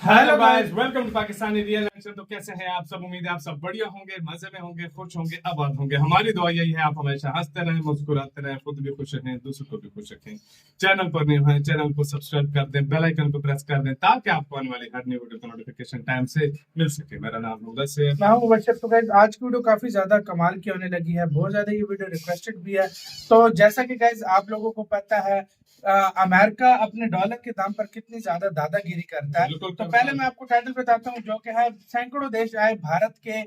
Hello guys, welcome to Pakistani real action. तो कैसे हैं आप सब? उम्मीद है आप सब बढ़िया होंगे, मजे में होंगे, खुश होंगे, आबाद होंगे। हमारी दुआ यही है आप हमेशा हंसते रहें, मुस्कुराते रहें, खुद भी खुश रहें, दूसरों को भी खुश रखें। चैनल पर नहीं हैं, चैनल को सब्सक्राइब कर दें, बेल आइकन को प्रेस कर दें ताकि आपको आने वाली हर न्यू वीडियो का नोटिफिकेशन टाइम से मिल सके। मेरा नाम मुदस्सिर, मैं हूं मुबशर। तो गाइस आज की वीडियो काफी ज्यादा कमाल की होने लगी है, बहुत ज्यादा ये वीडियो रिक्वेस्टेड भी है। तो जैसा कि गाइस आप लोगों को पता है अमेरिका अपने डॉलर के दाम पर कितनी ज्यादा दादागिरी करता है। तो पहले मैं आपको टाइटल बताता हूँ, जो कि है सैकड़ों देश आए भारत के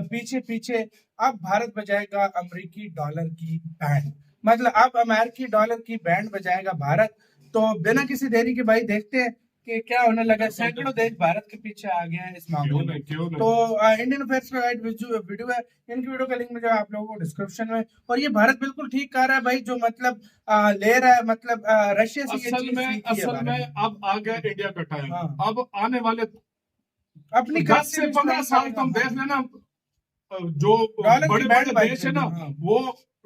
पीछे पीछे। अब भारत बजाएगा अमेरिकी डॉलर की बैंड, मतलब अब अमेरिकी डॉलर की बैंड बजाएगा भारत। तो बिना किसी देरी के भाई देखते हैं कि क्या होने लगा। सैकड़ों देश भारत के पीछे आ गए हैं इस मामले में। तो इंडियन अफेयर्स का गाइड वीडियो है, इनकी वीडियो का लिंक मुझे आप लोगों को डिस्क्रिप्शन में। और ये भारत बिल्कुल ठीक कर रहा है भाई, जो मतलब ले रहा है, मतलब रशिया से ये चीज असल में अब आ गया इंडिया का टाइम। अब आने वाले अपनी 10 से 15 साल तुम देख लेना, जो बड़े बड़े देश है ना वो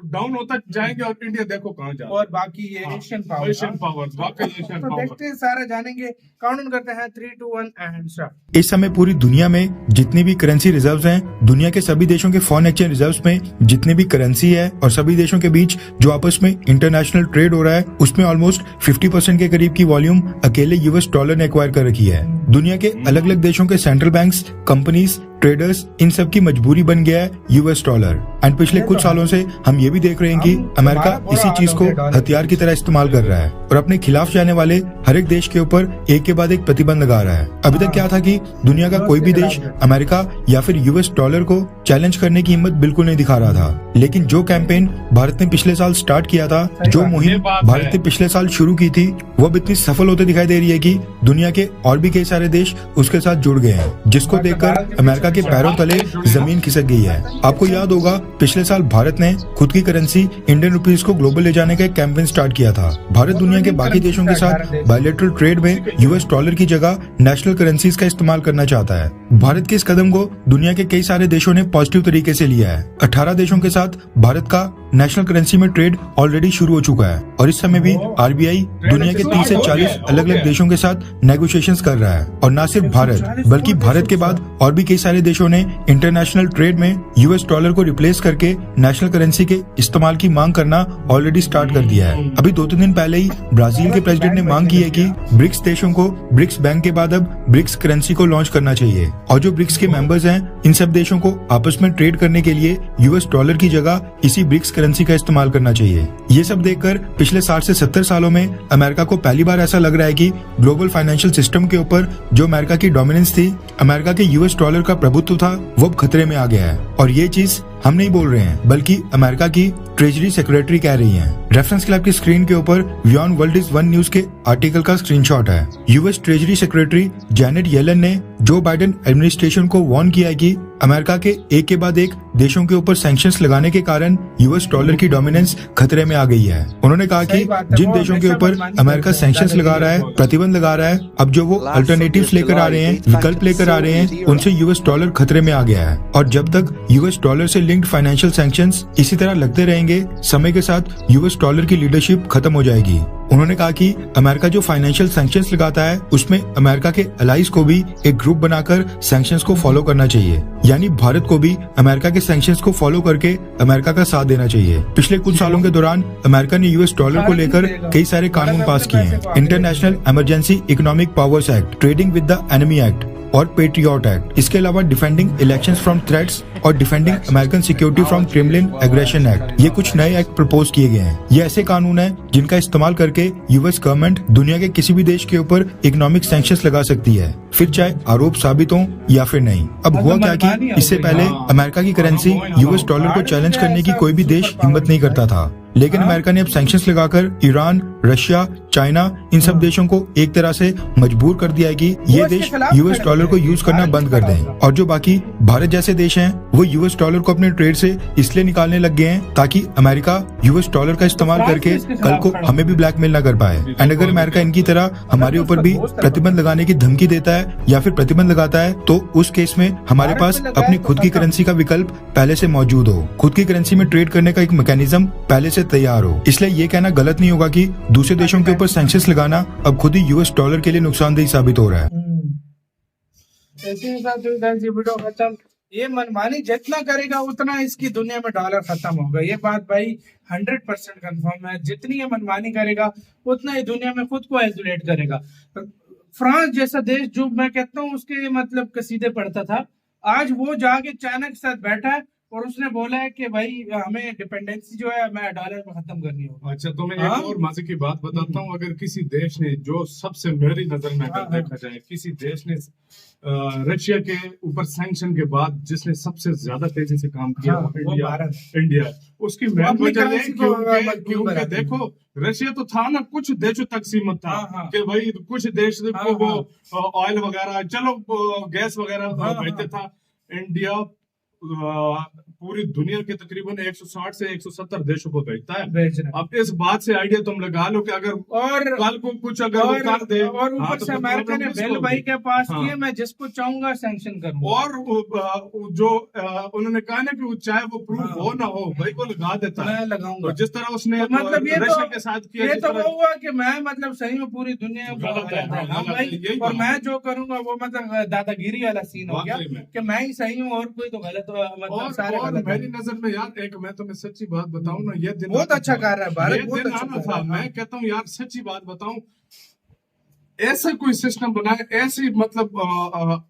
डाउन होता जाएंगे और इंडिया देखो कहाँ जा। और बाकी ये एशियन पावर तो देखते हैं, सारा जानेंगे। काउंट करते हैं 3, 2, 1 एंड स्टार्ट। इस समय पूरी दुनिया में जितनी भी करेंसी रिजर्व्स हैं, दुनिया के सभी देशों के फॉरेन एक्सचेंज रिजर्व्स में जितनी भी करेंसी है और सभी देशों के बीच जो आपस में इंटरनेशनल ट्रेड हो रहा है, उसमें ऑलमोस्ट 50% के करीब की वॉल्यूम अकेले यूएस डॉलर ने एक्वायर कर रखी है। दुनिया के अलग अलग देशों के सेंट्रल बैंक्स, कंपनीज, ट्रेडर्स, इन सब की मजबूरी बन गया है यूएस डॉलर। एंड पिछले कुछ सालों से हम ये भी देख रहे हैं कि अमेरिका इसी चीज को हथियार की तरह इस्तेमाल कर रहा है और अपने खिलाफ जाने वाले हर एक देश के ऊपर एक के बाद एक प्रतिबंध लगा रहा है। अभी तक क्या था कि दुनिया का कोई भी देश अमेरिका या फिर यूएस डॉलर को चैलेंज करने की हिम्मत बिल्कुल नहीं दिखा रहा था। लेकिन जो कैंपेन भारत ने पिछले साल स्टार्ट किया था, जो मुहिम भारत ने पिछले साल शुरू की थी, वो अब इतनी सफल होते दिखाई दे रही है कि दुनिया के और भी कई सारे देश उसके साथ जुड़ गए हैं, जिसको देखकर अमेरिका के पैरों तले जमीन खिसक गई है। आपको याद होगा पिछले साल भारत ने खुद की करेंसी इंडियन रुपीस को ग्लोबल ले जाने का एक कैंपेन स्टार्ट किया था। भारत दुनिया के बाकी देशों के साथ बायलैटरल ट्रेड में यूएस डॉलर की जगह नेशनल करेंसीज का इस्तेमाल करना चाहता है। भारत के इस कदम को दुनिया के कई सारे देशों ने पॉजिटिव तरीके से लिया है। 18 देशों के साथ भारत का नेशनल करेंसी में ट्रेड ऑलरेडी शुरू हो चुका है और इस समय भी आरबीआई दुनिया के 30 से 40 अलग अलग देशों के साथ नेगोशिएशंस कर रहा है। और न सिर्फ भारत, बल्कि भारत के बाद और भी कई सारे देशों ने इंटरनेशनल ट्रेड में यूएस डॉलर को रिप्लेस करके नेशनल करेंसी के इस्तेमाल की मांग करना ऑलरेडी स्टार्ट कर दिया है। अभी 2-3 दिन पहले ही ब्राजील के प्रेसिडेंट ने मांग की है कि ब्रिक्स देशों को ब्रिक्स बैंक के बाद अब ब्रिक्स करेंसी को लॉन्च करना चाहिए और जो ब्रिक्स के मेंबर्स हैं, इन सब देशों को आपस में ट्रेड करने के लिए यूएस डॉलर की जगह इसी ब्रिक्स करेंसी का इस्तेमाल करना चाहिए। ये सब देखकर पिछले 60 से 70 सालों में अमेरिका को पहली बार ऐसा लग रहा है कि ग्लोबल फाइनेंशियल सिस्टम के ऊपर जो अमेरिका की डोमिनेंस थी, अमेरिका के यूएस डॉलर का प्रभुत्व था, वो अब खतरे में आ गया है। और ये चीज हम नहीं बोल रहे हैं, बल्कि अमेरिका की ट्रेजरी सेक्रेटरी कह रही हैं। रेफरेंस के लिए आपकी स्क्रीन के ऊपर beyond world is one news के आर्टिकल का स्क्रीनशॉट है। US treasury secretary Janet Yellen ने जो बाइडेन एडमिनिस्ट्रेशन को वार्न किया है कि अमेरिका के एक के बाद एक देशों के ऊपर सैंक्शंस लगाने के कारण यूएस डॉलर की डोमिनेंस खतरे में आ गई है। उन्होंने कहा कि जिन देशों के ऊपर अमेरिका सैंक्शंस लगा रहा है, प्रतिबंध लगा रहा है, अब जो वो अल्टरनेटिव्स लेकर आ रहे हैं, विकल्प लेकर आ रहे हैं, उनसे यूएस डॉलर खतरे में आ गया है। और जब तक यूएस डॉलर से लिंक्ड फाइनेंशियल सैंक्शंस इसी तरह लगते रहेंगे, समय के साथ यूएस डॉलर की लीडरशिप खत्म हो जाएगी। उन्होंने कहा कि अमेरिका जो फाइनेंशियल सैंक्शंस लगाता है, उसमें अमेरिका के अलाइज को भी एक ग्रुप बनाकर सैंक्शंस को फॉलो करना चाहिए। यानी भारत को भी अमेरिका के सैंक्शंस को फॉलो करके अमेरिका का साथ देना चाहिए। पिछले कुछ सालों के दौरान अमेरिका ने यूएस डॉलर को लेकर कई सारे कानून पास किए हैं। International emergency economic powers act, trading with the enemy act और पेट्रियट एक्ट। इसके अलावा डिफेंडिंग इलेक्शंस फ्रॉम थ्रेट्स और defending American security from Kremlin aggression act, ये कुछ नए एक्ट प्रपोज किए गए हैं। ये ऐसे कानून हैं जिनका इस्तेमाल करके यूएस गवर्नमेंट दुनिया के किसी भी देश के ऊपर इकोनॉमिक सैंक्शंस लगा सकती है, फिर चाहे आरोप साबित हो या फिर नहीं। अब हुआ क्या कि इससे पहले अमेरिका की करेंसी यूएस डॉलर को चैलेंज करने की कोई भी देश हिम्मत नहीं करता था, लेकिन अमेरिका ने अब सैंक्शंस लगाकर ईरान, रशिया, चाइना, इन सब देशों को एक तरह से मजबूर कर दिया है कि ये देश यूएस डॉलर को यूज करना बंद कर दें। और जो बाकी भारत जैसे देश हैं, वो यूएस डॉलर को अपने ट्रेड से इसलिए निकालने लग गए हैं ताकि अमेरिका यूएस डॉलर का इस्तेमाल करके कल को हमें भी ब्लैकमेल न कर पाए। एंड अगर अमेरिका इनकी तरह हमारे ऊपर भी प्रतिबंध लगाने की धमकी देता है या फिर प्रतिबंध लगाता है, तो उस केस में हमारे पास अपनी खुद की करेंसी का विकल्प पहले से मौजूद हो, खुद की करेंसी में ट्रेड करने का एक मैकेनिज्म पहले से तैयार हो। इसलिए ये कहना गलत नहीं होगा कि दूसरे देशों के ऊपर सैंक्शंस लगाना अब खुद ही यूएस डॉलर के लिए नुकसानदेह साबित हो रहा है। इसी के साथ हुई guys ये वीडियो खत्म। ये मनमानी जितना करेगा उतना इसकी दुनिया में डॉलर खत्म होगा, ये बात भाई 100% कंफर्म है। जितनी ये मनमानी करेगा उतना ही दुनिया में खुद को आइसोलेट करेगा। फ्रांस जैसा देश जो मैं कहता हूँ उसके मतलब कसीदे पढ़ता था, आज वो जाके चाइना के साथ बैठा है और उसने बोला है कि भाई हमें डिपेंडेंसी जो है हमें डॉलर में खत्म करनी होगी। अच्छा, तो मैं हाँ? एक और मजे की बात बताता हूँ। अगर किसी देश ने जो सबसे मेरी नजर में अगर हाँ, देखा जाए, किसी देश ने रशिया के ऊपर सैंक्शन के बाद जिसने सबसे ज्यादा तेजी से काम किया हाँ, वो वो इंडिया भारत। इंडिया उसकी मेन अपनी वजह है करेंसी को मजबूत क्योंकि बनाती है। देखो रशिया तो था ना कुछ देशों तक सीमित था हाँ, हाँ। कि भाई कुछ देश हाँ, को वो ऑयल वगैरह चलो गैस वगैरह हाँ, भेजते था। इंडिया पूरी दुनिया के तकरीबन 160 से 170 देशों को भेजता है। भेज रहे हैं। अब इस बात से आइडिया तुम लगा लो कि अगर और कल को कुछ अगर वो कर दे और हाँ, ऊपर तो से फिर अमेरिका प्रॉब्लम ने किसको बिल भाई होगी? के पास हाँ। किए, मैं जिसको चाहूंगा सैंक्शन करूंगा। और जो उन्होंने कहा ना कि वो चाहे वो प्रूफ हाँ। हो ना हो भाई वो लगा देता है। मैं लगाऊंगा। और जिस तरह उसने तो मतलब ये रशिया तो के साथ किया ये जिस तो तरह- वो हुआ कि मैं मतलब सही में पूरी दुनिया को गलत है, हाँ गलत है, भाई, यही और बात मैं है। जो करूंगा वो मतलब दादागिरी वाला सीन हो गया वाकई में। कि मैं ही सही हूँ और कोई तो गलत मतलब सारे और गलत मेरी हैं। नजर में यार एक मैं तुम्हें सच्ची बात बताऊं ना, ये दिन बहुत आना अच्छा था। कर रहा है भारत, ये बहुत दिन अच्छा आना कर था। रहा है। मैं कहता हूँ यार सच्ची बात बताऊं, ऐसा कोई सिस्टम बनाए, ऐसी मतलब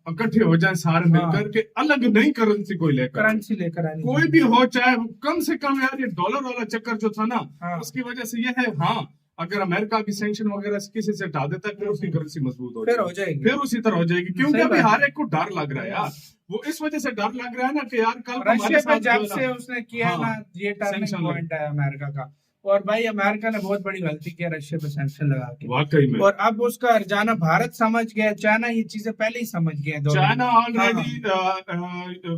इकट्ठे हो जाए सारे मिलकर के अलग नई करेंसी कोई लेकर करेंसी लेकर आनी कोई भी हो, चाहे कम से कम यार ये डॉलर वाला चक्कर जो था ना हाँ। उसकी वजह से ये है। हाँ, अगर अमेरिका भी सैंक्शन वगैरह से किसी से हटा देता है फिर उसकी करेंसी मजबूत हो फिर हो जाएगी। फिर उसी तरह हो जाएगी, क्योंकि सही अभी बात हर है। एक को डर लग रहा है यार। वो इस वजह से डर लग रहा है ना कि यार कल को रशिया हमारे पे साथ जब जो से है ना- उसने किया हाँ, ना ये टर्निंग sanction पॉइंट है अमेरिका का। और भाई अमेरिका ने बहुत बड़ी गलती की रशिया पे सैंक्शन लगा के, वाकई में और अब उसका जाना भारत समझ गया, चाइना ये चीजें पहले ही समझ गया। चाइना हाँ, ऑलरेडी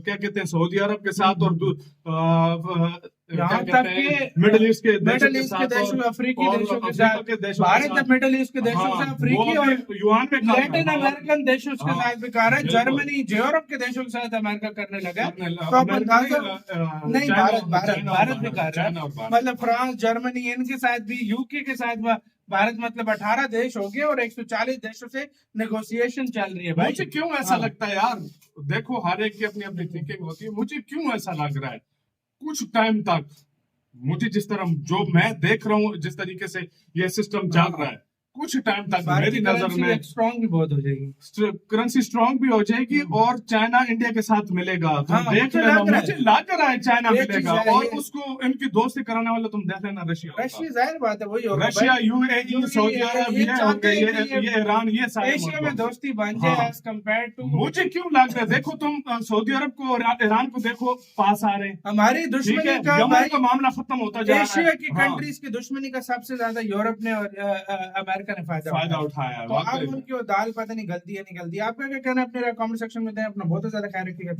क्या कहते हैं सऊदी अरब के साथ और यहाँ तक कि मिडिल ईस्ट के देशों मिडल के ईस्ट के साथ देशों, और अफ्रीकी और देशों के अफ्रीका साथ, के देशों के भारत साथ- जब मिडल ईस्ट के देशों से हाँ, अफ्रीकी वो और भी युआन में काम है। लैटिन हाँ, अमेरिकन देशों के हाँ, साथ भी कर रहा है। बिल्कुल। जर्मनी यूरोप के देशों के साथ अमेरिका करने लगा है। करने लगा। तो आप अमेरिका अंदाजा नहीं, चाइना- भारत भारत चाइना और भारत भी कर रहा चाइना और है। भारत। मतलब फ्रांस जर्मनी इनके साथ भी, यूके के साथ भारत मतलब 18 देश हो गए और 140 देशों से नेगोशिएशन चल रही है भाई। मुझे क्यों ऐसा हाँ। लगता है यार, देखो हर एक की अपनी अपनी थिंकिंग होती है। मुझे क्यों ऐसा लग रहा है कुछ टाइम तक, मुझे जिस तरह जो मैं देख रहा हूँ जिस तरीके से ये सिस्टम चल रहा है, कुछ टाइम तक मेरी नजर में स्ट्रॉन्ग भी बहुत हो जाएगी, करेंसी स्ट्रांग भी हो जाएगी और चाइना इंडिया के साथ मिलेगा। तुम हाँ, देख मुझे लेना, लग रहा है। मुझे लग रहा है चाइना ये मिलेगा। चीज़ है, और ये- उसको इनकी दोस्ती कराने वाला तुम देख लेना रशिया होगा। रशिया जाहिर बात है वही होगा रशिया, भाई। यूएई, सऊदी अरब, ये ये चाहते होंगे, हैं कि ये ईरान, ये सारे एशिया मुल्क में होंगे। दोस्ती बन जाए हाँ। As compare to. मुझे क्यों लग रहा है, देखो तुम सऊदी अरब को और ईरान को देखो पास आ रहे हैं, हमारी ठीक दुश्मनी है, का यमन भाई का मामला खत्म होता जा रहा है। एशिया की हाँ, कंट्रीज की दुश्मनी का सबसे ज्यादा यूरोप ने और अमेरिका ने फायदा फायदा उठाया है, तो वाकई अब में। उनकी वो दाल पता नहीं गलती है नहीं गलती। आपका क्या कहना है अपने कमेंट सेक्शन में दें। अपना बहुत ज्यादा ख्याल रखिएगा।